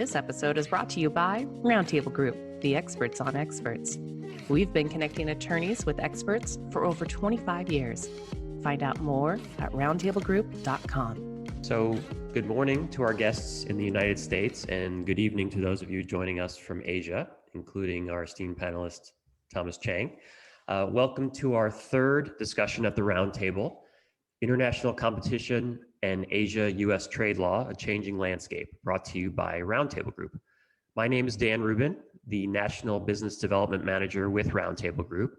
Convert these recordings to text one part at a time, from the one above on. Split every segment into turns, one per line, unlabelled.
This episode is brought to you by Roundtable Group, the experts on experts. We've been connecting attorneys with experts for over 25 years. Find out more at roundtablegroup.com.
So, good morning to our guests in the United States, and good evening to those of you joining us from Asia, including our esteemed panelist, Thomas Cheng. Welcome to our third discussion at the Roundtable, International Competition and Asia-U.S. Trade Law, a Changing Landscape, brought to you by Roundtable Group. My name is Dan Rubin, the National Business Development Manager with Roundtable Group,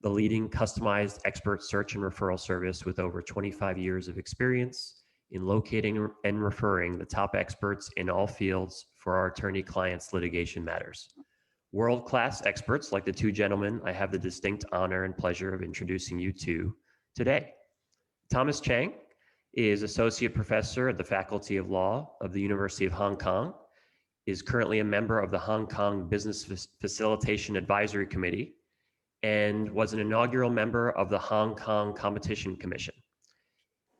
the leading customized expert search and referral service with over 25 years of experience in locating and referring the top experts in all fields for our attorney clients' litigation matters. World-class experts like the two gentlemen I have the distinct honor and pleasure of introducing you to today. Thomas Cheng is Associate Professor at the Faculty of Law of the University of Hong Kong, is currently a member of the Hong Kong Business Facilitation Advisory Committee, and was an inaugural member of the Hong Kong Competition Commission.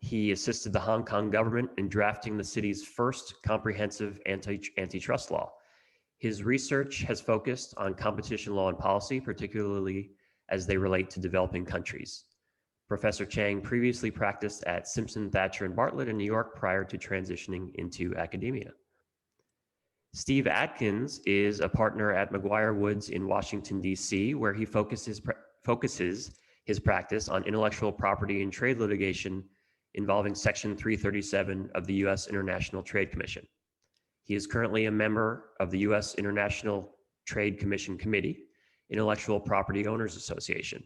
He assisted the Hong Kong government in drafting the city's first comprehensive antitrust law. His research has focused on competition law and policy, particularly as they relate to developing countries. Professor Cheng previously practiced at Simpson, Thatcher Bartlett in New York prior to transitioning into academia. Steve Atkins is a partner at McGuire Woods in Washington, D.C., where he focuses his practice on intellectual property and trade litigation involving Section 337 of the U.S. International Trade Commission. He is currently a member of the U.S. International Trade Commission Committee, Intellectual Property Owners Association.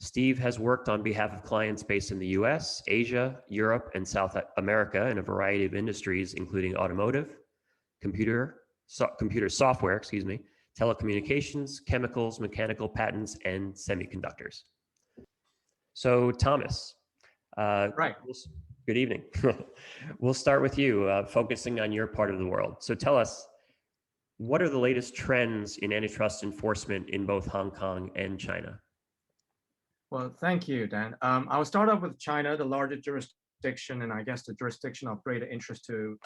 Steve has worked on behalf of clients based in the US, Asia, Europe, and South America in a variety of industries, including automotive, computer software, telecommunications, chemicals, mechanical patents, and semiconductors. So, Thomas,
right.
Good evening. We'll start with you, focusing on your part of the world. So tell us, what are the latest trends in antitrust enforcement in both Hong Kong and China?
Well, thank you, Dan. I'll start off with China, the largest jurisdiction, and I guess the jurisdiction of greater interest to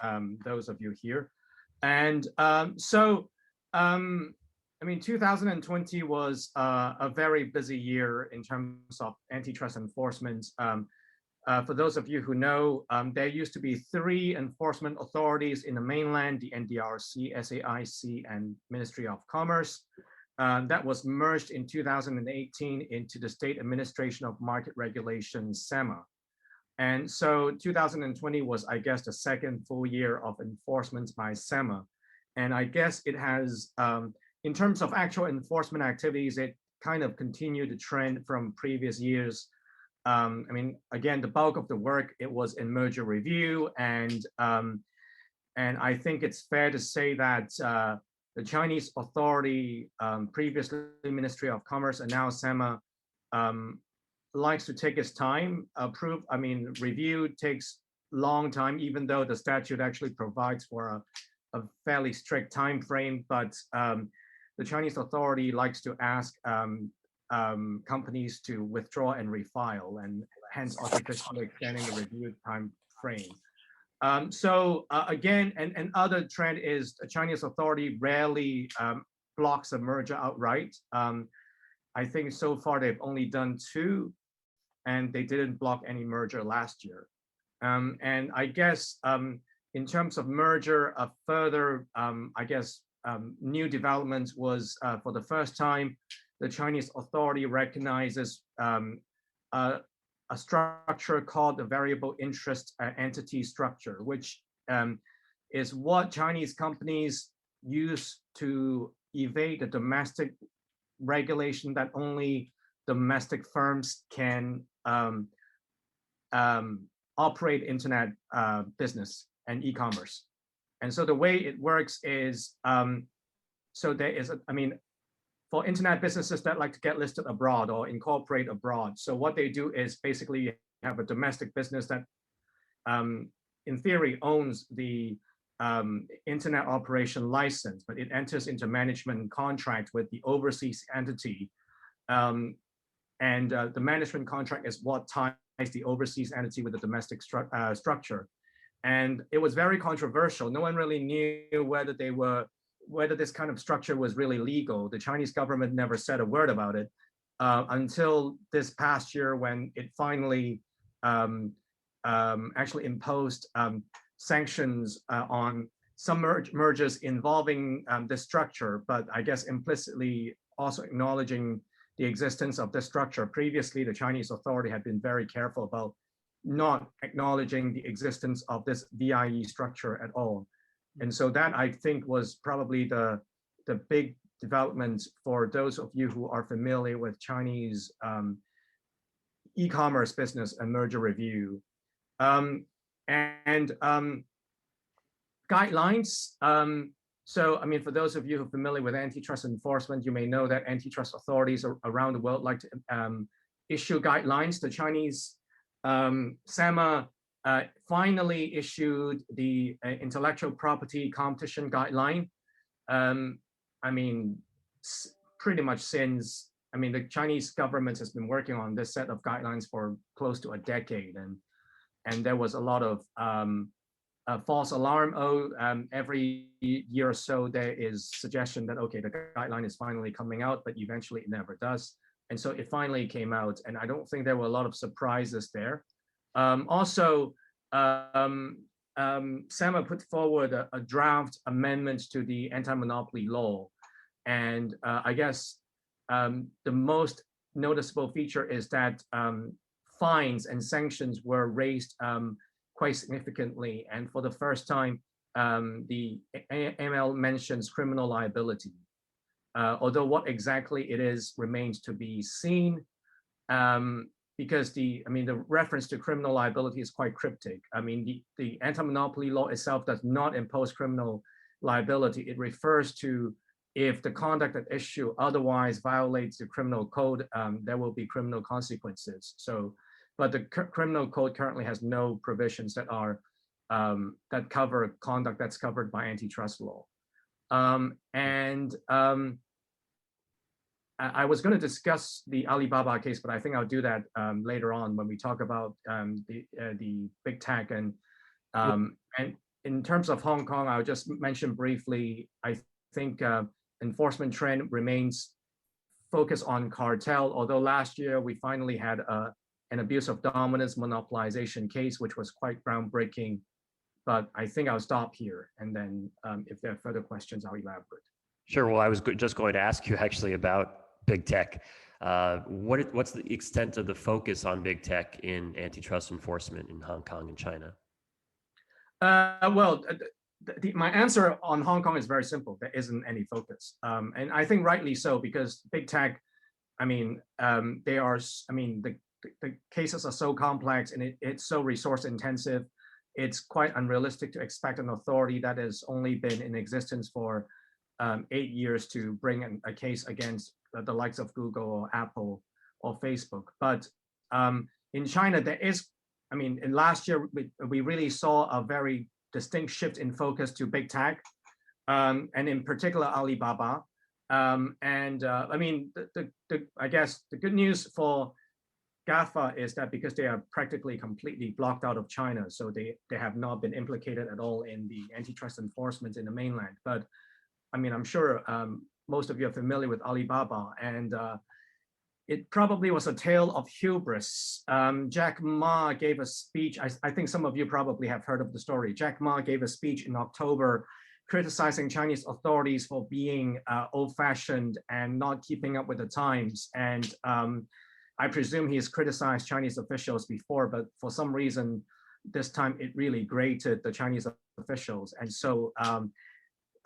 those of you here. And 2020 was a very busy year in terms of antitrust enforcement. For those of you who know, there used to be 3 enforcement authorities in the mainland, the NDRC, SAIC, and Ministry of Commerce. That was merged in 2018 into the State Administration of Market Regulation, SAMA. And so 2020 was, I guess, the second full year of enforcement by SAMA. And I guess it has, in terms of actual enforcement activities, it kind of continued the trend from previous years. Again, the bulk of the work, it was in merger review. And I think it's fair to say that the Chinese authority, previously Ministry of Commerce and now SAMA, likes to take its time. Review takes long time, even though the statute actually provides for a fairly strict time frame. But the Chinese authority likes to ask companies to withdraw and refile, and hence artificially extending the review time frame. Again, another trend is the Chinese authority rarely blocks a merger outright. I think so far they've only done 2, and they didn't block any merger last year. And I guess in terms of merger, a further, new development was for the first time, the Chinese authority recognizes a structure called the variable interest entity structure, which is what Chinese companies use to evade the domestic regulation that only domestic firms can operate internet business and e-commerce. And so the way it works is, for internet businesses that like to get listed abroad or incorporate abroad. So what they do is basically have a domestic business that in theory owns the internet operation license, but it enters into management contract with the overseas entity. The management contract is what ties the overseas entity with the domestic structure. and it was very controversial. No one really knew whether this kind of structure was really legal. The Chinese government never said a word about it until this past year, when it finally actually imposed sanctions on some mergers involving this structure, but I guess implicitly also acknowledging the existence of this structure. Previously, the Chinese authority had been very careful about not acknowledging the existence of this VIE structure at all. And so that, I think, was probably the big development for those of you who are familiar with Chinese e-commerce business and merger review. Guidelines. So, I mean, for those of you who are familiar with antitrust enforcement, you may know that antitrust authorities around the world like to issue guidelines. The Chinese SAMA finally issued the intellectual property competition guideline. I mean, pretty much since, I mean, the Chinese government has been working on this set of guidelines for close to a decade, and there was a lot of false alarm. Every year or so there is suggestion that, okay, the guideline is finally coming out, but eventually it never does. And so it finally came out, and I don't think there were a lot of surprises there. Also, SAMA put forward a draft amendment to the anti-monopoly law. And I guess the most noticeable feature is that fines and sanctions were raised quite significantly. And for the first time, the AML mentions criminal liability. Although what exactly it is remains to be seen, because the reference to criminal liability is quite cryptic. I mean, the anti-monopoly law itself does not impose criminal liability. It refers to if the conduct at issue otherwise violates the criminal code, there will be criminal consequences. So, but the criminal code currently has no provisions that are that cover conduct that's covered by antitrust law. I was going to discuss the Alibaba case, but I think I'll do that later on when we talk about the big tech. And in terms of Hong Kong, I'll just mention briefly, I think enforcement trend remains focused on cartel, although last year we finally had an abuse of dominance monopolization case, which was quite groundbreaking. But I think I'll stop here, and then if there are further questions, I'll elaborate.
Sure. Well, I was just going to ask you actually about big tech. What's the extent of the focus on big tech in antitrust enforcement in Hong Kong and China?
Well, my answer on Hong Kong is very simple. There isn't any focus, and I think rightly so, because big tech, I mean, they are. I mean, the cases are so complex and it's so resource intensive. It's quite unrealistic to expect an authority that has only been in existence for 8 years to bring a case against the likes of Google or Apple or Facebook. But in China, there is, I mean, in last year, we really saw a very distinct shift in focus to big tech, and in particular, Alibaba. I mean, I guess the good news for GAFA is that because they are practically completely blocked out of China, so they have not been implicated at all in the antitrust enforcement in the mainland. But I mean, I'm sure most of you are familiar with Alibaba, and it probably was a tale of hubris. Jack Ma gave a speech. I think some of you probably have heard of the story. Jack Ma gave a speech in October criticizing Chinese authorities for being old-fashioned and not keeping up with the times. And I presume he has criticized Chinese officials before, but for some reason, this time it really grated the Chinese officials. And so,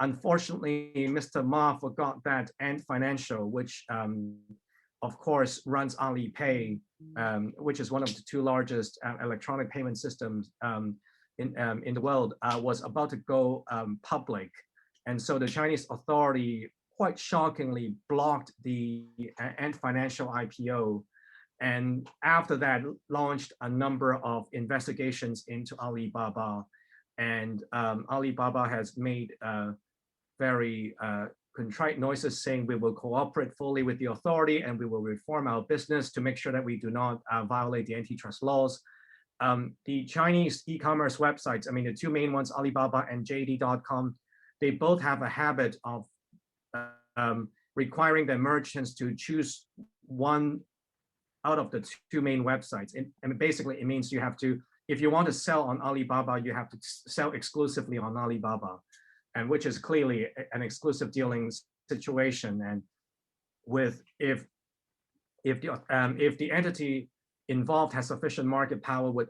unfortunately, Mr. Ma forgot that Ant Financial, which of course runs Alipay, which is one of the 2 largest electronic payment systems in the world, was about to go public. And so the Chinese authority quite shockingly blocked the Ant Financial IPO. And after that, launched a number of investigations into Alibaba. And Alibaba has made very contrite noises saying we will cooperate fully with the authority and we will reform our business to make sure that we do not violate the antitrust laws. the Chinese e-commerce websites, I mean, the two main ones, Alibaba and JD.com, they both have a habit of requiring their merchants to choose one out of the two main websites. And basically, it means you have to, if you want to sell on Alibaba, you have to sell exclusively on Alibaba, and which is clearly an exclusive dealing situation. And with if the entity involved has sufficient market power, would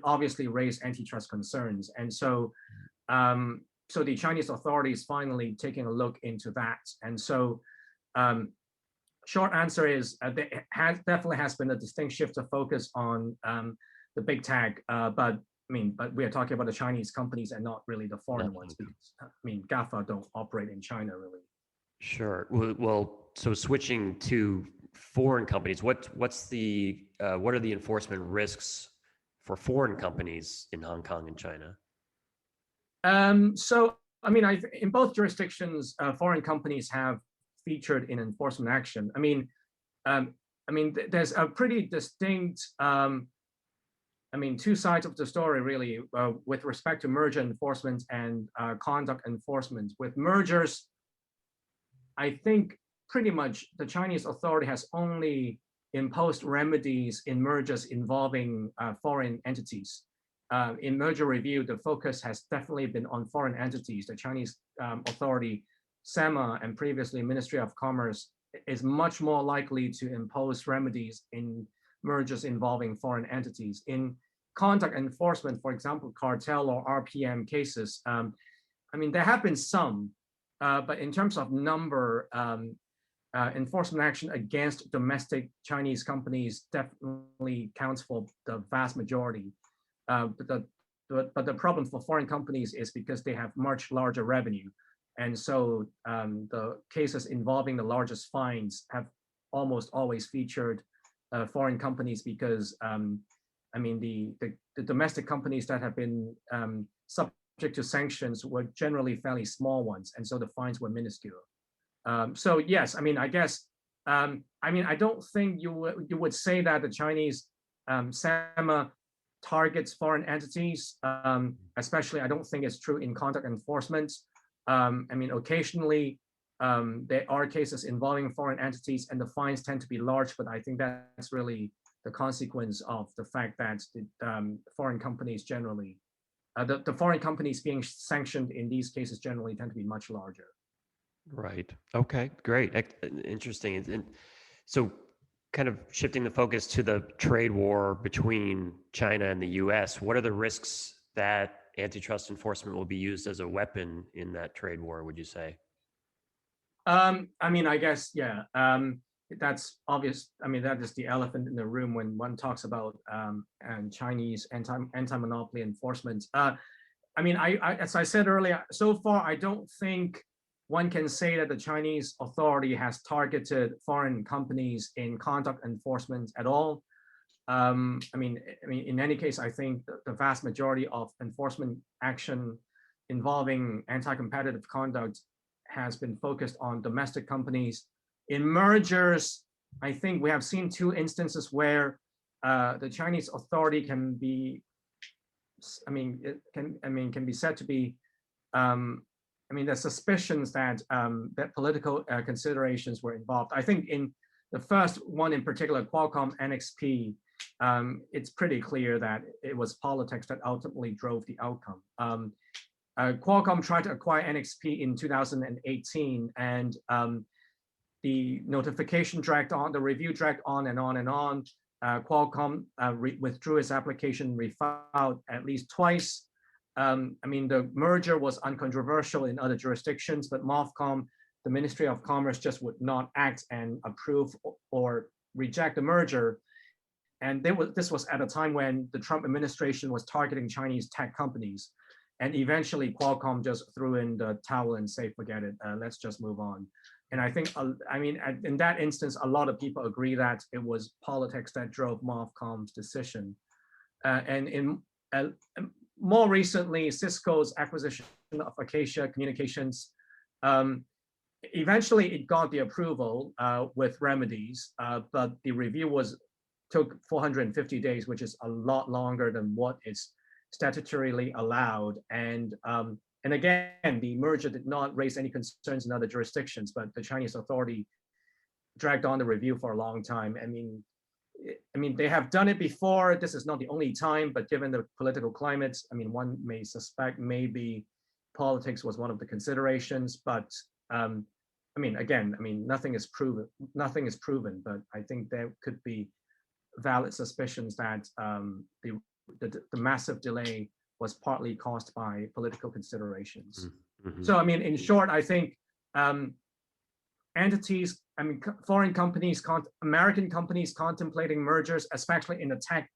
obviously raise antitrust concerns. And so so the Chinese authorities finally taking a look into that. And so short answer is there definitely has been a distinct shift of focus on the big tech, but we are talking about the Chinese companies and not really the foreign ones. Because, GAFA don't operate in China really.
Sure. Well, so switching to foreign companies, what are the enforcement risks for foreign companies in Hong Kong and China?
So in both jurisdictions, foreign companies have featured in enforcement action. There's a pretty distinct, two sides of the story really, with respect to merger enforcement and conduct enforcement. With mergers, I think pretty much the Chinese authority has only imposed remedies in mergers involving foreign entities. In merger review, the focus has definitely been on foreign entities. The Chinese authority, SAMA, and previously Ministry of Commerce, is much more likely to impose remedies in mergers involving foreign entities. In conduct enforcement, for example, cartel or RPM cases, there have been some, but in terms of number, enforcement action against domestic Chinese companies definitely counts for the vast majority. But the problem for foreign companies is because they have much larger revenue. And so the cases involving the largest fines have almost always featured foreign companies because, the domestic companies that have been subject to sanctions were generally fairly small ones. And so the fines were minuscule. So yes, I guess, I don't think you would say that the Chinese SAMA targets foreign entities, especially I don't think it's true in conduct enforcement. Occasionally there are cases involving foreign entities and the fines tend to be large, but I think that's really the consequence of the fact that the foreign companies generally, the foreign companies being sanctioned in these cases generally tend to be much larger.
Right. Okay, great. Interesting. And so kind of shifting the focus to the trade war between China and the US, what are the risks that antitrust enforcement will be used as a weapon in that trade war, would you say?
I guess, yeah, that's obvious. That is the elephant in the room when one talks about and Chinese anti-monopoly enforcement. As I said earlier, so far, I don't think one can say that the Chinese authority has targeted foreign companies in conduct enforcement at all. In any case, I think the vast majority of enforcement action involving anti-competitive conduct has been focused on domestic companies. In mergers, I think we have seen two instances where the Chinese authority can be, can be said to be, there's suspicions that that political considerations were involved. I think in the first one in particular, Qualcomm NXP, it's pretty clear that it was politics that ultimately drove the outcome. Qualcomm tried to acquire NXP in 2018, and the notification dragged on, the review dragged on and on and on. Qualcomm withdrew its application, refiled at least twice. The merger was uncontroversial in other jurisdictions, but MOFCOM, the Ministry of Commerce, just would not act and approve or reject the merger. And this was at a time when the Trump administration was targeting Chinese tech companies. And eventually Qualcomm just threw in the towel and say, forget it, let's just move on. And I think, in that instance, a lot of people agree that it was politics that drove MOFCOM's decision. More recently, Cisco's acquisition of Acacia Communications, eventually it got the approval with remedies, but the review was took 450 days, which is a lot longer than what is statutorily allowed. And again, the merger did not raise any concerns in other jurisdictions, but the Chinese authority dragged on the review for a long time. I mean, they have done it before. This is not the only time, but given the political climate, I mean, one may suspect maybe politics was one of the considerations. But I mean, again, I mean, nothing is proven. Nothing is proven, but I think there could be valid suspicions that the massive delay was partly caused by political considerations.
Mm-hmm.
So, I mean, in short, I think entities, I mean, foreign companies, American companies contemplating mergers, especially in the tech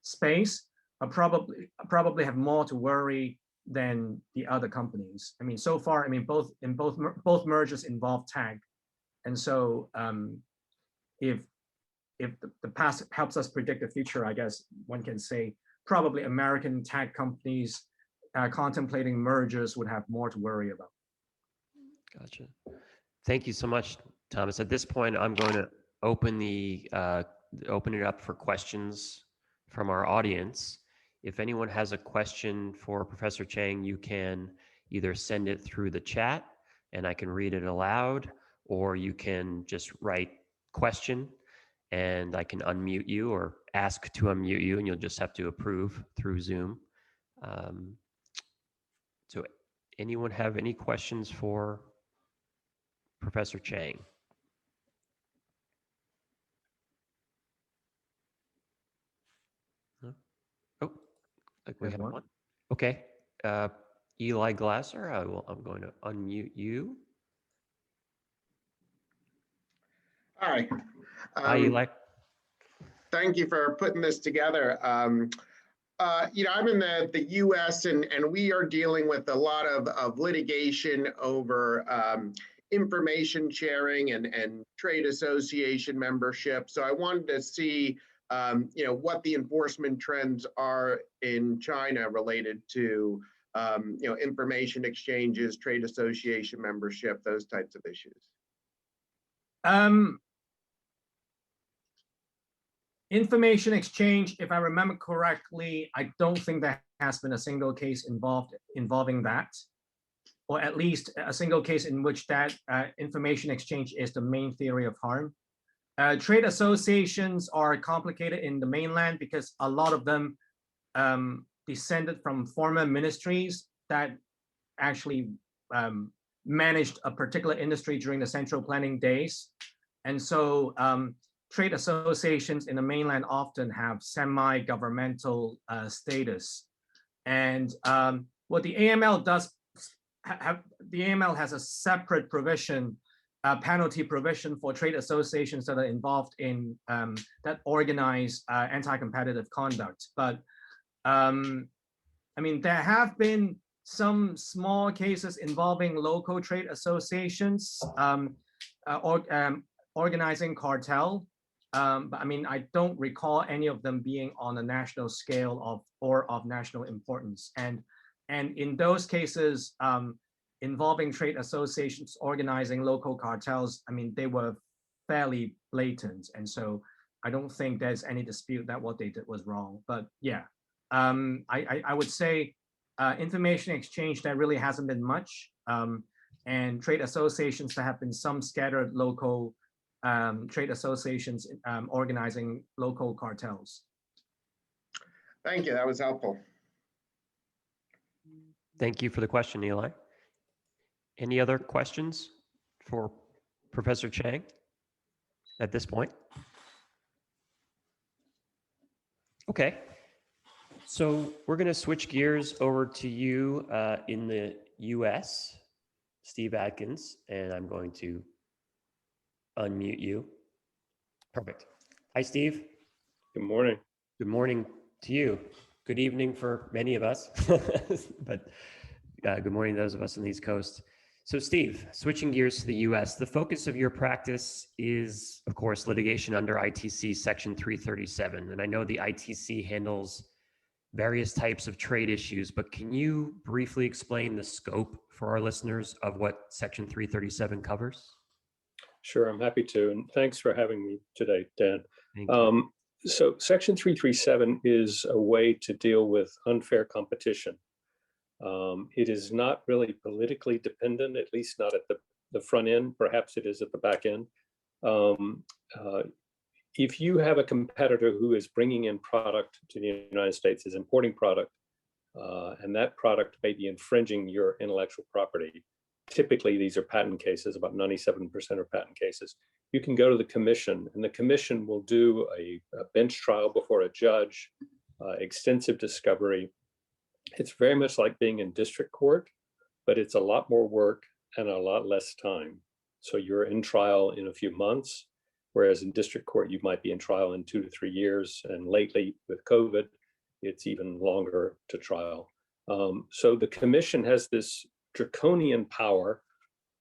space, are probably have more to worry than the other companies. I mean, so far, I mean, both mergers involve tech, and so if the past helps us predict the future, I guess one can say probably American tech companies contemplating mergers would have more to worry about.
Gotcha. Thank you so much, Thomas. At this point, I'm going to open it up for questions from our audience. If anyone has a question for Professor Cheng, you can either send it through the chat and I can read it aloud, or you can just write question and I can unmute you or ask to unmute you, and you'll just have to approve through Zoom. So anyone have any questions for Professor Cheng? No? Oh, like we have one. Okay. Eli Glasser, I'm going to unmute you.
Hi.
Hi, Eli.
Thank you for putting this together. You know, I'm in the U.S. and we are dealing with a lot of litigation over information sharing and trade association membership. So I wanted to see, you know, what the enforcement trends are in China related to, you know, information exchanges, trade association membership, those types of issues.
Information exchange, if I remember correctly, I don't think there has been a single case involving that, or at least a single case in which that information exchange is the main theory of harm. Trade associations are complicated in the mainland because a lot of them descended from former ministries that actually managed a particular industry during the central planning days. And so trade associations in the mainland often have semi-governmental status. And what the AML does the AML has a separate provision, penalty provision for trade associations that are involved in that organize anti-competitive conduct. But I mean, there have been some small cases involving local trade associations organizing cartel. But I mean, I don't recall any of them being on a national scale or of national importance. And in those cases involving trade associations organizing local cartels, I mean, they were fairly blatant. And so I don't think there's any dispute that what they did was wrong. But yeah, I would say information exchange, there really hasn't been much. And trade associations, there have been some scattered local trade associations organizing local cartels.
Thank you, that was helpful.
Thank you for the question, Eli. Any other questions for Professor Cheng at this point? Okay, so we're going to switch gears over to you in the US, Steve Atkins, and I'm going to unmute you. Perfect. Hi, Steve.
Good morning.
Good morning to you. Good evening for many of us, but good morning to those of us on the East Coast. So Steve, switching gears to the US, the focus of your practice is, of course, litigation under ITC Section 337. And I know the ITC handles various types of trade issues, but can you briefly explain the scope for our listeners of what Section 337 covers?
Sure, I'm happy to. And thanks for having me today, Dan.
Thank you.
So Section 337 is a way to deal with unfair competition. It is not really politically dependent, at least not at the front end. Perhaps it is at the back end. If you have a competitor who is bringing in product to the United States, is importing product, and that product may be infringing your intellectual property, typically these are patent cases, about 97% are patent cases, you can go to the commission, and the commission will do a bench trial before a judge, extensive discovery. It's very much like being in district court, but it's a lot more work and a lot less time. So you're in trial in a few months, whereas in district court, you might be in trial in 2 to 3 years. And lately with COVID, it's even longer to trial. So the commission has this draconian power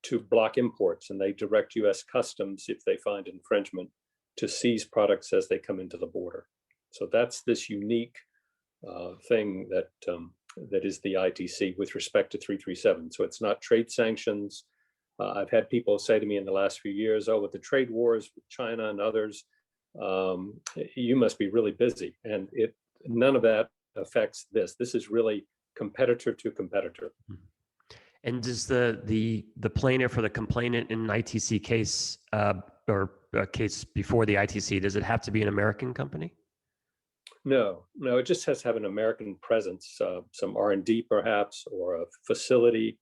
to block imports, and they direct US Customs, if they find infringement, to seize products as they come into the border. So that's this unique thing that that is the ITC with respect to 337. So it's not trade sanctions. I've had people say to me in the last few years, oh, with the trade wars with China and others, you must be really busy. And none of that affects this. This is really competitor to competitor.
And does the plaintiff or the complainant in an ITC case or a case before the ITC, does it have to be an American company?
No, it just has to have an American presence, some R&D perhaps, or a facility.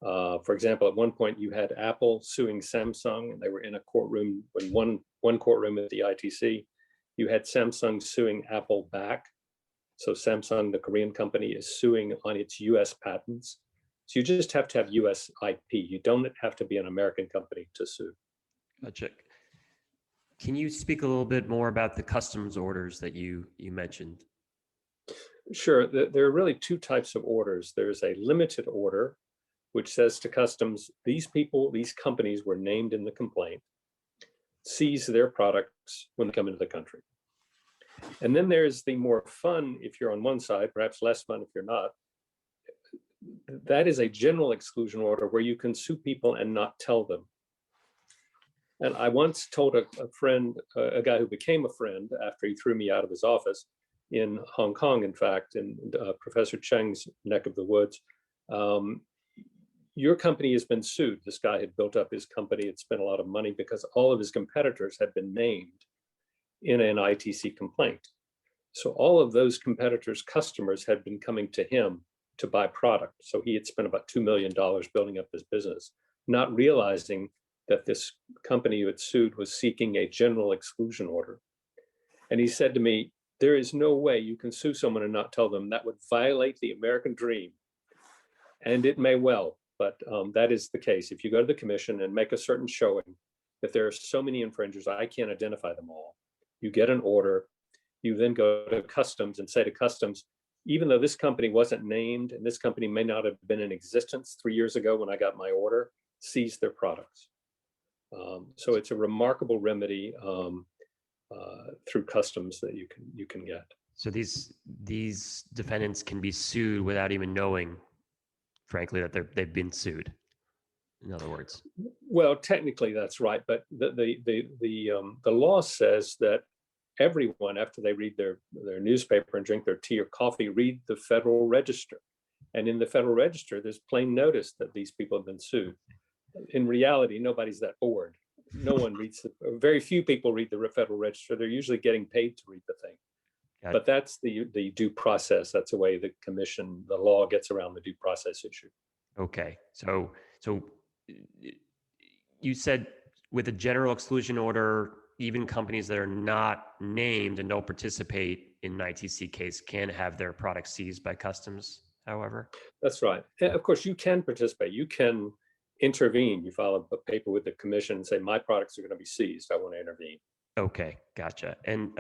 For example, at one point you had Apple suing Samsung, and they were in a courtroom, in one courtroom at the ITC. You had Samsung suing Apple back. So Samsung, the Korean company, is suing on its US patents. So you just have to have US IP. You don't have to be an American company to sue.
Gotcha. Can you speak a little bit more about the customs orders that you mentioned?
Sure. There are really two types of orders. There's a limited order, which says to customs, these companies were named in the complaint, seize their products when they come into the country. And then there's the more fun, if you're on one side, perhaps less fun if you're not. That is a general exclusion order where you can sue people and not tell them. And I once told a friend, a guy who became a friend after he threw me out of his office in Hong Kong, in fact, in Professor Cheng's neck of the woods, your company has been sued. This guy had built up his company, had spent a lot of money because all of his competitors had been named in an ITC complaint. So all of those competitors' customers had been coming to him to buy product. So he had spent about $2 million building up this business, not realizing that this company who had sued was seeking a general exclusion order. And he said to me, there is no way you can sue someone and not tell them. That would violate the American dream. And it may well, but that is the case. If you go to the commission and make a certain showing that there are so many infringers, I can't identify them all. You get an order, you then go to customs and say to customs, even though this company wasn't named and this company may not have been in existence 3 years ago when I got my order, seize their products. So it's a remarkable remedy through customs that you can get.
So these defendants can be sued without even knowing, frankly, that they've been sued. In other words,
well, technically that's right, but the law says that everyone, after they read their newspaper and drink their tea or coffee, read the Federal Register, and in the Federal Register, there's plain notice that these people have been sued. In reality, nobody's that bored. No one reads very few people read the Federal Register. They're usually getting paid to read the thing. But that's the due process. That's the way the commission, the law gets around the due process issue.
Okay. So you said with a general exclusion order, even companies that are not named and don't participate in an ITC case can have their products seized by customs, however? That's
right. Of course, you can participate. You can intervene. You file a paper with the commission and say, my products are going to be seized. I want to intervene.
Okay, gotcha. And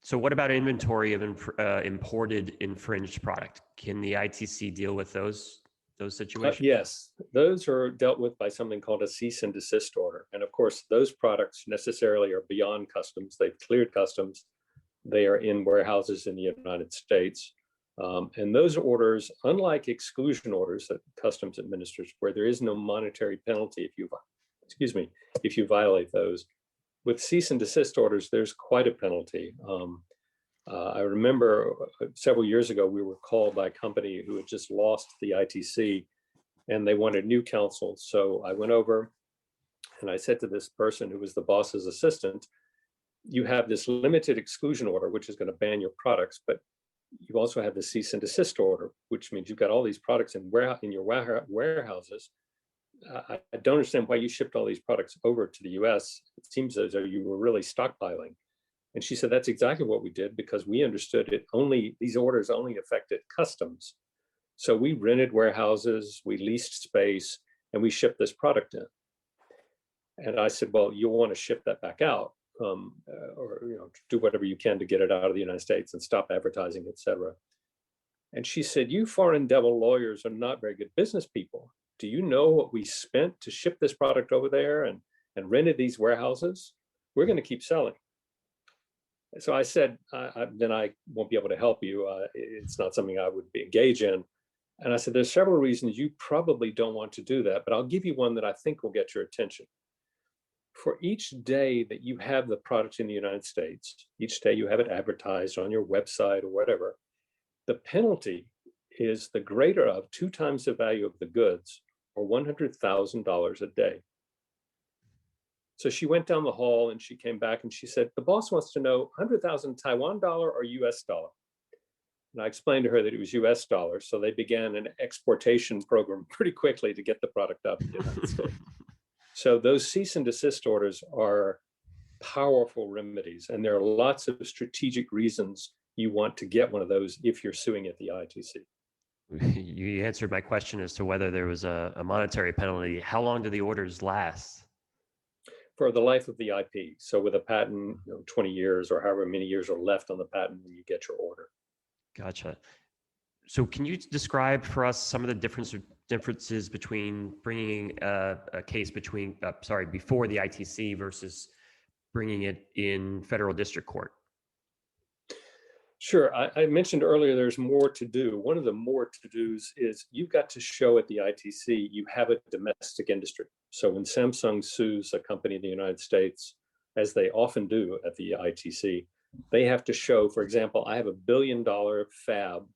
so what about inventory of imported infringed product? Can the ITC deal with those situations?
Yes, those are dealt with by something called a cease and desist order. And of course, those products necessarily are beyond customs. They've cleared customs. They are in warehouses in the United States. And those orders, unlike exclusion orders that customs administers, where there is no monetary penalty if you violate those, with cease and desist orders, there's quite a penalty. I remember several years ago, we were called by a company who had just lost the ITC and they wanted new counsel. So I went over and I said to this person who was the boss's assistant, you have this limited exclusion order, which is going to ban your products, but you also have the cease and desist order, which means you've got all these products in your warehouses. I don't understand why you shipped all these products over to the US. It seems as though you were really stockpiling. And she said, that's exactly what we did, because we understood these orders only affected customs. So we rented warehouses, we leased space, and we shipped this product in. And I said, well, you'll want to ship that back out, or do whatever you can to get it out of the United States and stop advertising, et cetera. And she said, you foreign devil lawyers are not very good business people. Do you know what we spent to ship this product over there and rented these warehouses? We're going to keep selling. So I said, then I won't be able to help you. It's not something I would engage in. And I said, there's several reasons you probably don't want to do that, but I'll give you one that I think will get your attention. For each day that you have the product in the United States, each day you have it advertised on your website or whatever, the penalty is the greater of 2 times the value of the goods, or $100,000 a day. So she went down the hall and she came back and she said, the boss wants to know 100,000 Taiwan dollar or US dollar. And I explained to her that it was US dollars. So they began an exportation program pretty quickly to get the product out of the United States. So those cease and desist orders are powerful remedies. And there are lots of strategic reasons you want to get one of those if you're suing at the ITC.
You answered my question as to whether there was a monetary penalty. How long do the orders last?
For the life of the IP. So with a patent, 20 years or however many years are left on the patent when you get your order.
Gotcha. So can you describe for us some of the differences between bringing a case before the ITC versus bringing it in federal district court?
Sure. I mentioned earlier there's more to do. One of the more to-dos is you've got to show at the ITC you have a domestic industry. So when Samsung sues a company in the United States, as they often do at the ITC, they have to show, for example, I have $1 billion fab,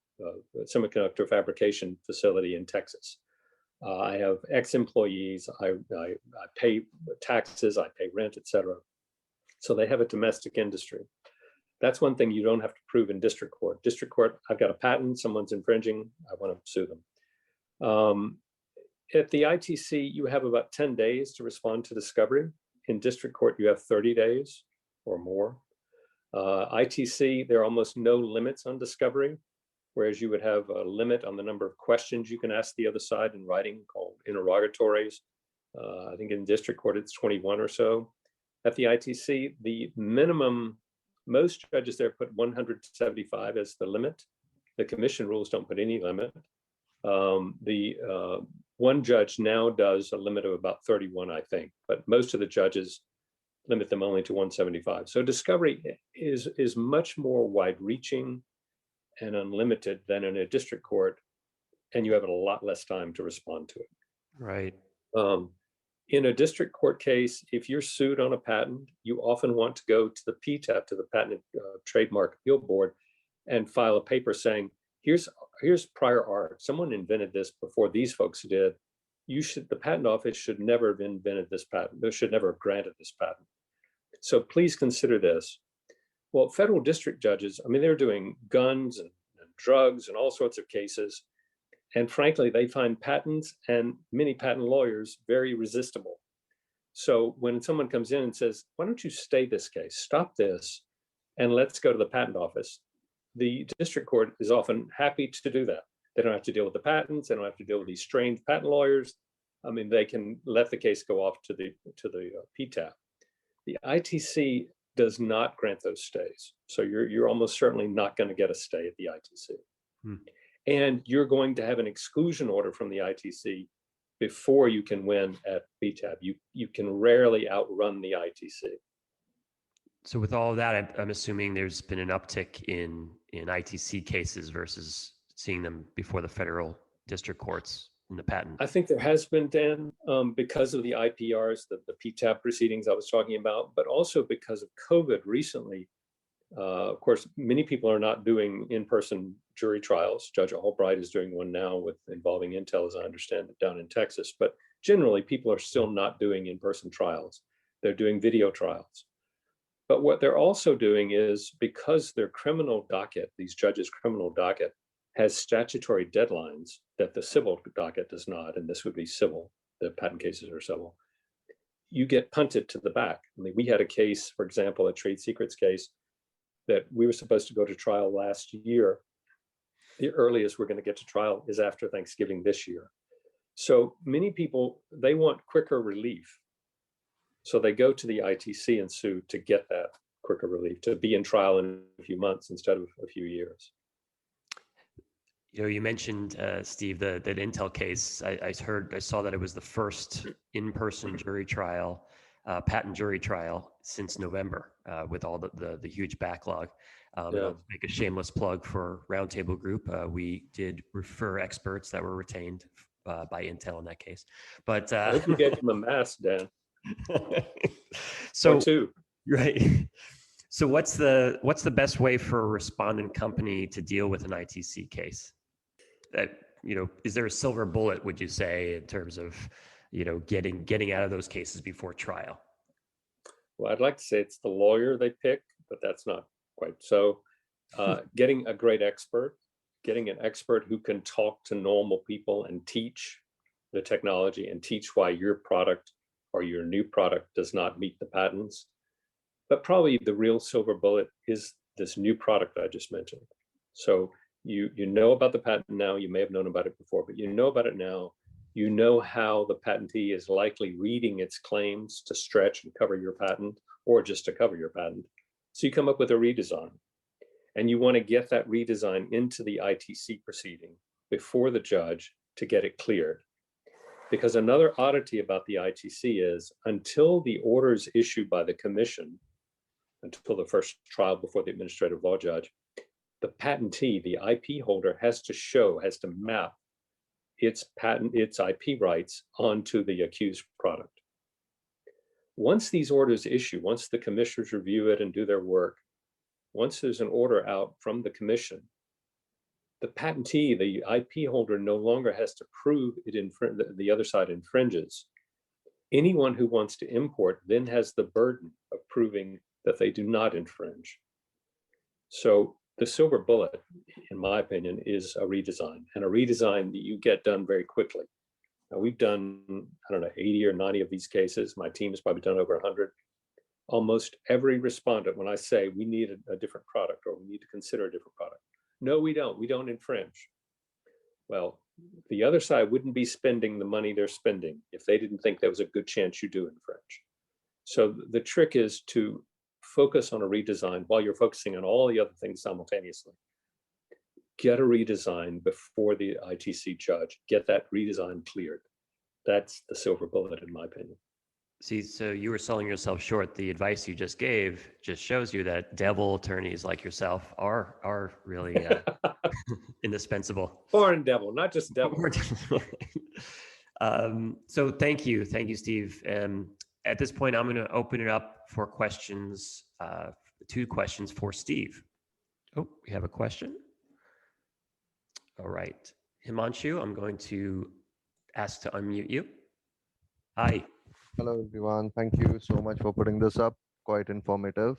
semiconductor fabrication facility in Texas. I have X employees, I pay taxes, I pay rent, et cetera. So they have a domestic industry. That's one thing you don't have to prove in district court. District court, I've got a patent, someone's infringing, I want to sue them. At the ITC, you have about 10 days to respond to discovery. In district court, you have 30 days or more. ITC, there are almost no limits on discovery, whereas you would have a limit on the number of questions you can ask the other side in writing called interrogatories. I think in district court, it's 21 or so. At the ITC, the minimum, most judges there put 175 as the limit. The commission rules don't put any limit. One judge now does a limit of about 31, I think, but most of the judges limit them only to 175. So discovery is much more wide-reaching and unlimited than in a district court, and you have a lot less time to respond to it.
Right.
In a district court case, if you're sued on a patent, you often want to go to the PTAB, to the Patent Trademark Appeal Board, and file a paper saying, here's prior art. Someone invented this before these folks did. The patent office should never have invented this patent. They should never have granted this patent. So please consider this. Well, federal district judges, they're doing guns and drugs and all sorts of cases. And frankly, they find patents and many patent lawyers very resistible. So when someone comes in and says, why don't you stay this case, stop this, and let's go to the patent office, the district court is often happy to do that. They don't have to deal with the patents. They don't have to deal with these strange patent lawyers. They can let the case go off to the PTAB. The ITC does not grant those stays. So you're almost certainly not going to get a stay at the ITC. And you're going to have an exclusion order from the ITC before you can win at PTAB. You can rarely outrun the ITC.
So with all of that, I'm assuming there's been an uptick in ITC cases versus seeing them before the federal district courts. in the patent?
I think there has been, Dan, because of the IPRs, the PTAB proceedings I was talking about, but also because of COVID recently. Of course, many people are not doing in-person jury trials. Judge Albright is doing one now involving Intel, as I understand it, down in Texas. But generally, people are still not doing in-person trials. They're doing video trials. But what they're also doing is, because their criminal docket, these judges' criminal docket, has statutory deadlines that the civil docket does not, and this would be civil, the patent cases are civil, you get punted to the back. I mean, we had a case, for example, a trade secrets case, that we were supposed to go to trial last year. The earliest we're going to get to trial is after Thanksgiving this year. So many people, they want quicker relief. So they go to the ITC and sue to get that quicker relief, to be in trial in a few months instead of a few years.
You know, you mentioned, Steve, that Intel case. I saw that it was the first in-person jury trial, patent jury trial since November, with all the huge backlog. I'll make a shameless plug for Roundtable Group. We did refer experts that were retained by Intel in that case. But
I hope you gave them a mask, Dan.
So
or two.
Right. So what's the best way for a respondent company to deal with an ITC case? That, you know, is there a silver bullet, would you say, in terms of, you know, getting out of those cases before trial?
Well, I'd like to say it's the lawyer they pick, but that's not quite so. Getting a great expert, getting an expert who can talk to normal people and teach the technology and teach why your product or your new product does not meet the patents. But probably the real silver bullet is this new product I just mentioned. So you know about the patent now, you may have known about it before, but you know about it now. You know how the patentee is likely reading its claims to stretch and cover your patent, or just to cover your patent. So you come up with a redesign, and you want to get that redesign into the ITC proceeding before the judge to get it cleared. Because another oddity about the ITC is, until the order is issued by the commission, until the first trial before the administrative law judge, the patentee, the IP holder, has to map its IP rights onto the accused product. Once these orders issue, once the commissioners review it and do their work, once there's an order out from the commission, the patentee, the IP holder, no longer has to prove the other side infringes. Anyone who wants to import then has the burden of proving that they do not infringe. So the silver bullet, in my opinion, is a redesign, and a redesign that you get done very quickly. Now, we've done, I don't know, 80 or 90 of these cases. My team has probably done over 100. Almost every respondent, when I say we need a different product or we need to consider a different product, no, we don't infringe. Well, the other side wouldn't be spending the money they're spending if they didn't think there was a good chance you do infringe. So the trick is to focus on a redesign while you're focusing on all the other things simultaneously. Get a redesign before the ITC judge, get that redesign cleared. That's the silver bullet, in my opinion.
See, so you were selling yourself short. The advice you just gave just shows you that devil attorneys like yourself are really indispensable.
Foreign devil, not just devil.
So thank you, Steve. At this point, I'm going to open it up for questions. 2 questions for Steve. Oh, we have a question. All right, Himanshu, I'm going to ask to unmute you. Hi.
Hello, everyone. Thank you so much for putting this up. Quite informative.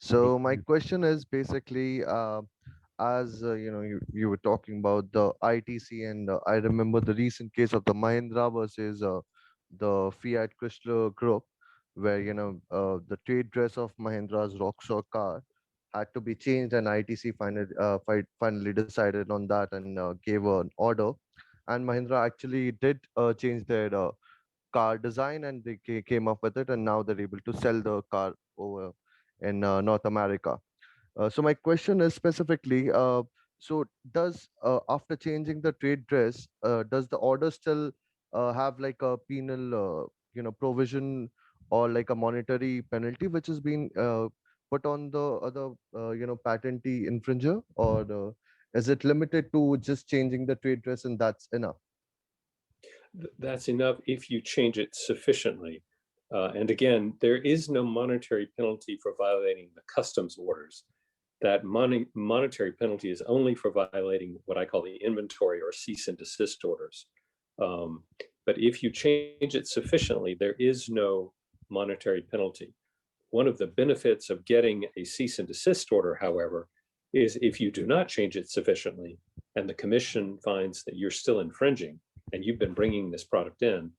So my question is basically, as you were talking about the ITC, and I remember the recent case of the Mahindra versus the Fiat Chrysler Group, where the trade dress of Mahindra's Rockstar car had to be changed, and ITC finally decided on that and gave an order. And Mahindra actually did change their car design, and they came up with it, and now they're able to sell the car over in North America. So my question is specifically, so does after changing the trade dress, does the order still have like a penal provision or like a monetary penalty which has been put on the other patentee infringer, or is it limited to just changing the trade dress and that's enough?
That's enough if you change it sufficiently. And again, there is no monetary penalty for violating the customs orders. That monetary penalty is only for violating what I call the inventory or cease and desist orders. But if you change it sufficiently, there is no monetary penalty. One of the benefits of getting a cease and desist order, however, is if you do not change it sufficiently and the commission finds that you're still infringing and you've been bringing this product in,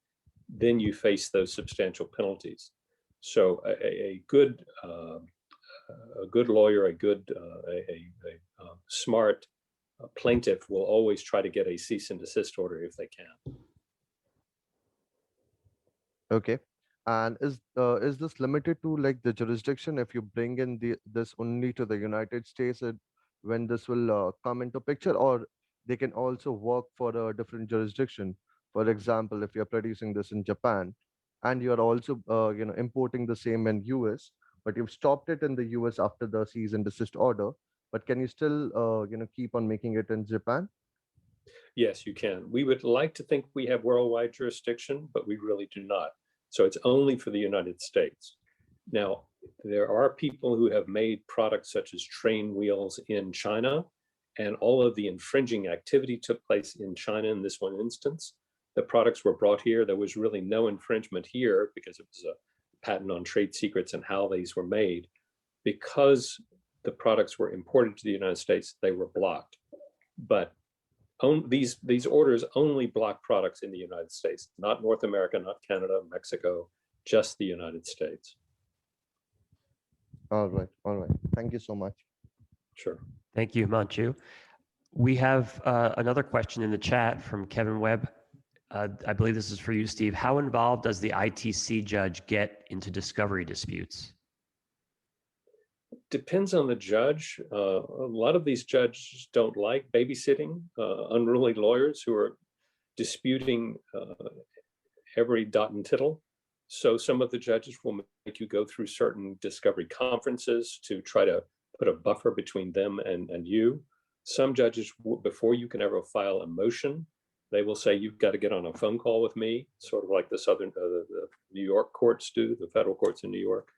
then you face those substantial penalties. So a good lawyer, a smart plaintiff will always try to get a cease and desist order if they can.
Okay. And is this limited to like the jurisdiction? If you bring in this only to the United States, when this will come into picture, or they can also work for a different jurisdiction? For example, if you're producing this in Japan, and you're also importing the same in US, but you've stopped it in the US after the cease and desist order, but can you still keep on making it in Japan?
Yes, you can. We would like to think we have worldwide jurisdiction, but we really do not. So it's only for the United States. Now, there are people who have made products such as train wheels in China, and all of the infringing activity took place in China in this one instance. The products were brought here. There was really no infringement here because it was a patent on trade secrets and how these were made. Because the products were imported to the United States, they were blocked. But these orders only block products in the United States, not North America, not Canada, Mexico, just the United States.
All right. Thank you so much.
Sure.
Thank you, Manju. We have another question in the chat from Kevin Webb. I believe this is for you, Steve. How involved does the ITC judge get into discovery disputes?
Depends on the judge. A lot of these judges don't like babysitting unruly lawyers who are disputing every dot and tittle. So some of the judges will make you go through certain discovery conferences to try to put a buffer between them and you. Some judges, before you can ever file a motion, they will say, you've got to get on a phone call with me, sort of like the New York courts do, the federal courts in New York.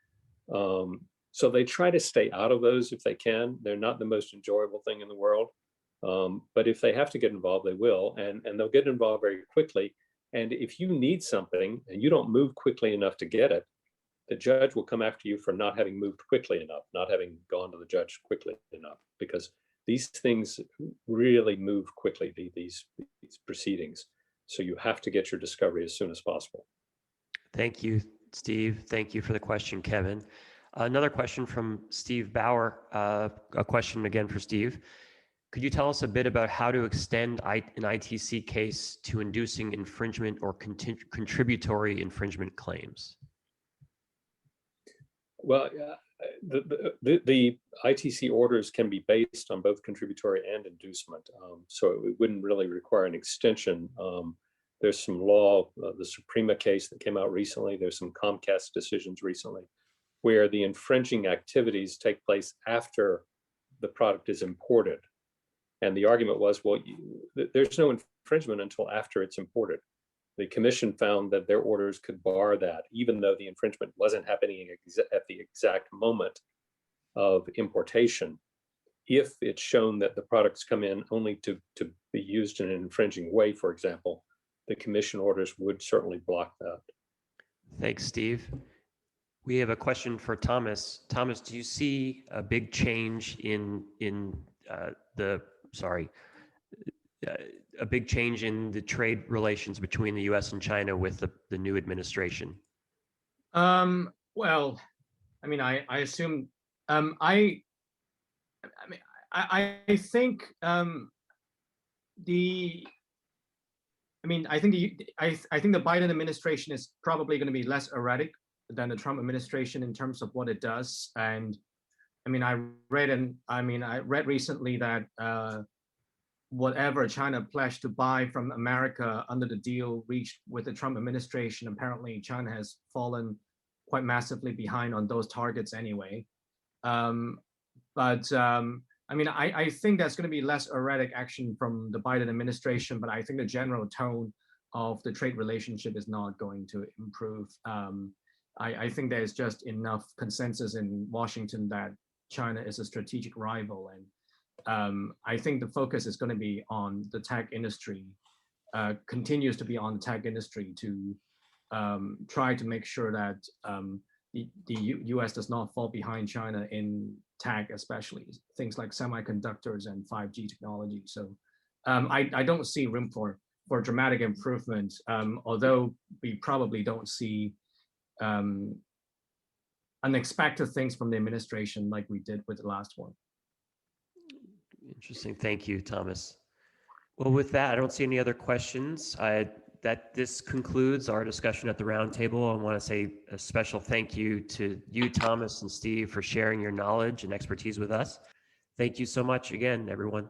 So they try to stay out of those if they can. They're not the most enjoyable thing in the world. But if they have to get involved, they will, and they'll get involved very quickly. And if you need something and you don't move quickly enough to get it, the judge will come after you for not having moved quickly enough, not having gone to the judge quickly enough, because these things really move quickly, these proceedings. So you have to get your discovery as soon as possible.
Thank you, Steve. Thank you for the question, Kevin. Another question from Steve Bauer, a question again for Steve. Could you tell us a bit about how to extend an ITC case to inducing infringement or contributory infringement claims?
Well, the ITC orders can be based on both contributory and inducement, so it wouldn't really require an extension. There's some law, the Suprema case that came out recently, there's some Comcast decisions recently, where the infringing activities take place after the product is imported. And the argument was, well, there's no infringement until after it's imported. The commission found that their orders could bar that, even though the infringement wasn't happening at the exact moment of importation, if it's shown that the products come in only to be used in an infringing way, for example, the commission orders would certainly block that.
Thanks, Steve. We have a question for Thomas. Thomas, do you see a big change in the trade relations between the U.S. and China with the new administration?
Well, I mean, I assume I think I think the Biden administration is probably going to be less erratic than the Trump administration in terms of what it does. And I mean, I read recently that whatever China pledged to buy from America under the deal reached with the Trump administration, apparently China has fallen quite massively behind on those targets anyway. I mean, I think there's going to be less erratic action from the Biden administration, but I think the general tone of the trade relationship is not going to improve. I think there's just enough consensus in Washington that China is a strategic rival, and I think the focus is going to be on the tech industry, continues to be on the tech industry to try to make sure that the US does not fall behind China in tech, especially things like semiconductors and 5G technology. So I don't see room for dramatic improvement, although we probably don't see unexpected things from the administration like we did with the last one.
Interesting. Thank you, Thomas. Well, with that, I don't see any other questions. This concludes our discussion at the roundtable. I want to say a special thank you to you, Thomas and Steve, for sharing your knowledge and expertise with us. Thank you so much again, everyone.